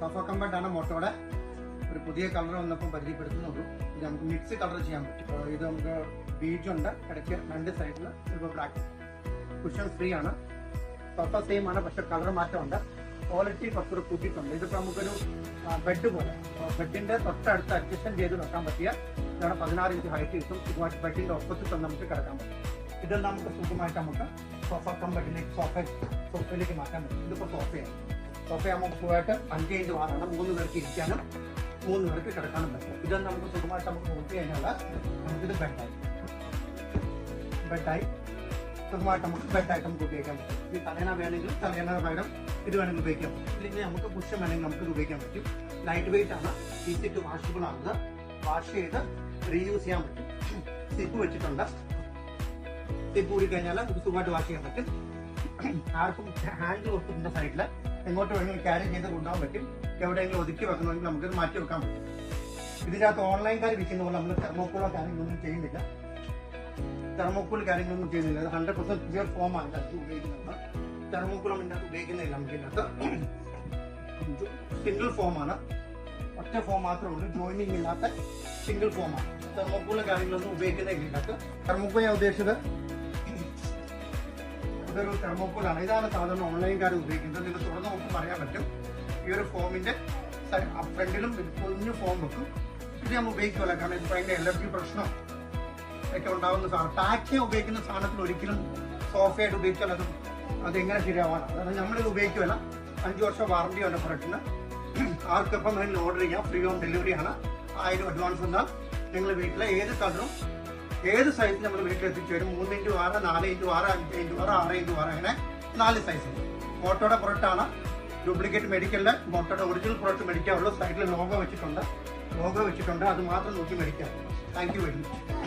Sofa comfort ആണ് മോട്ടോയുടെ ഒരു പുതിയ കളർ വന്നപ്പോൾ പരിചയപ്പെടുത്തുന്നുള്ളൂ. ഇത് നമുക്ക് മിക്സ് കളർ ചെയ്യാൻ പറ്റും. ഇത് നമുക്ക് ബീജ് ഉണ്ട്, ഇടയ്ക്ക് രണ്ട് സൈഡിൽ സിൽവർ ബ്ലാക്ക്. കുഷൻ ഫ്രീ ആണ്. സോഫ സെയിം ആണ്, പക്ഷെ കളർ മാറ്റമുണ്ട്. ക്വാളിറ്റി കുറച്ചുകൂടെ കൂട്ടിയിട്ടുണ്ട്. ഇതിപ്പോൾ നമുക്കൊരു ബെഡ് പോലെ ബെഡിന്റെ തൊട്ടടുത്ത് അഡ്ജസ്റ്റ്മെന്റ് ചെയ്ത് വെക്കാൻ പറ്റിയ ഇതാണ്. 16 ഇഞ്ച് ഹൈറ്റ് കിട്ടും. ഇതുമായിട്ട് ബെഡിന്റെ ഓപ്പോസിറ്റ് നമുക്ക് കിടക്കാൻ പറ്റും. ഇത് നമുക്ക് സുഖമായിട്ട് നമുക്ക് സോഫ കംഫർട്ടിലേക്ക് സോഫയിലേക്ക് മാറ്റാൻ പറ്റും. ഇതിപ്പോൾ സോഫയാണ്. സോഫയാകുമ്പോൾ സുഖമായിട്ട് 5 ഇഞ്ച് വാറാണ്. 3 പേർക്ക് ഇരിക്കാനും 3 പേർക്ക് കിടക്കാനും പറ്റും. ഇതൊന്നും നമുക്ക് സുഖമായിട്ട് നമുക്ക് നോക്കി കഴിഞ്ഞാൽ നമുക്കിത് ബെഡായി സുഖമായിട്ട് നമുക്ക് ബെഡായിട്ട് നമുക്ക് ഉപയോഗിക്കാൻ പറ്റും. ഈ തലേന വേണമെങ്കിൽ തലേന പകരം ഇത് വേണമെങ്കിൽ ഉപയോഗിക്കാൻ പറ്റും. ഇല്ലെങ്കിൽ നമുക്ക് കുഷൻ വേണമെങ്കിൽ നമുക്ക് ഇത് ഉപയോഗിക്കാൻ പറ്റും. ലൈറ്റ് വെയിറ്റ് ആണ്, ഈസി ടു വാഷബിൾ ആണ്. വാഷ് ചെയ്ത് റീയൂസ് ചെയ്യാൻ പറ്റും. സിപ്പ് വെച്ചിട്ടുണ്ട്. സിപ്പ് കൂടി കഴിഞ്ഞാൽ നമുക്ക് സുഖമായിട്ട് വാഷ് ചെയ്യാൻ പറ്റും. ആർക്കും ഹാൻഡിൽ കൊടുത്തിട്ടുണ്ട് സൈഡിൽ എങ്ങോട്ട് വേണമെങ്കിൽ ക്യാരി ചെയ്ത് കൊണ്ടുപോകാൻ പറ്റും. എവിടെയെങ്കിലും ഒതുക്കി വെക്കണമെങ്കിൽ നമുക്കിത് മാറ്റി വെക്കാൻ പറ്റും. ഇതിനകത്ത് ഓൺലൈൻകാർ വിൽക്കുന്ന പോലെ നമ്മൾ തെർമോക്കോളോ കാര്യങ്ങളൊന്നും ചെയ്യുന്നില്ല. തെർമോക്കോൾ കാര്യങ്ങളൊന്നും ചെയ്യുന്നില്ല. അത് 100% പ്യുവർ ഫോമാണ് ഇതിനകത്ത് ഉപയോഗിക്കുന്നത്. തെർമോക്കോളും ഇതിനകത്ത് ഉപയോഗിക്കുന്നില്ല. നമുക്ക് ഇതിനകത്ത് സിംഗിൾ ഫോമാണ്. ഒറ്റ ഫോം മാത്രമേ ഉള്ളൂ. ജോയിനിങ് ഇല്ലാത്ത സിംഗിൾ ഫോമാണ്. തെർമോക്കോളും കാര്യങ്ങളൊന്നും ഉപയോഗിക്കുന്നില്ല ഇതിനകത്ത്. തെർമോക്കോൾ ഞാൻ ഉദ്ദേശിച്ചത് ഇതൊരു തെർമോക്കോളാണ്. ഇതാണ് സാധാരണ ഓൺലൈൻകാർ ഉപയോഗിക്കുന്നത്. ഇത് തുറന്ന് നോക്കുമ്പോൾ അറിയാൻ പറ്റും. ഈ ഒരു ഫോമിന്റെ ഫ്രണ്ടിലും കുഞ്ഞു ഫോം വെക്കും. ഇത് നമ്മൾ ഉപയോഗിക്കുമല്ലോ, കാരണം ഇപ്പോൾ അതിന്റെ എലർജി പ്രശ്നം ഒക്കെ ഉണ്ടാകുന്ന സാധനം. ടാക്സി ഉപയോഗിക്കുന്ന സാധനത്തിൽ ഒരിക്കലും സോഫയായിട്ട് ഉപയോഗിച്ചാൽ അതെങ്ങനെ ശരിയാവാണ്. അതായത് നമ്മളിത് ഉപയോഗിക്കുമല്ല. 5 വർഷം വാറണ്ടി ഉണ്ട് പ്രൊഡക്റ്റിന്. ആർക്കെപ്പം വേണമെങ്കിൽ ഓർഡർ ചെയ്യാം. ഫ്രീ ഹോം ഡെലിവറി ആണ്. 1000 അഡ്വാൻസ് എന്നാൽ നിങ്ങൾ വീട്ടിലെ ഏത് കളറും ഏത് സൈസിൽ നമ്മൾ വീട്ടിലെത്തിച്ചു വരും. 3 ഇഞ്ച് വാറ, 4 ഇഞ്ച് വാറ, 5 ഇഞ്ച് വാറ, 6 ഇഞ്ച് വാറ, അങ്ങനെ 4 സൈസ്. മോട്ടോയുടെ പ്രൊഡക്റ്റാണ്. ഡ്യൂപ്ലിക്കേറ്റ് മേടിക്കല്ല. മോട്ടോയുടെ ഒറിജിനൽ പ്രൊഡക്റ്റ് മേടിക്കാവുള്ളൂ. സൈഡിൽ ലോഗോ വെച്ചിട്ടുണ്ട്. അത് മാത്രം നോക്കി മേടിക്കാം. Thank you very much.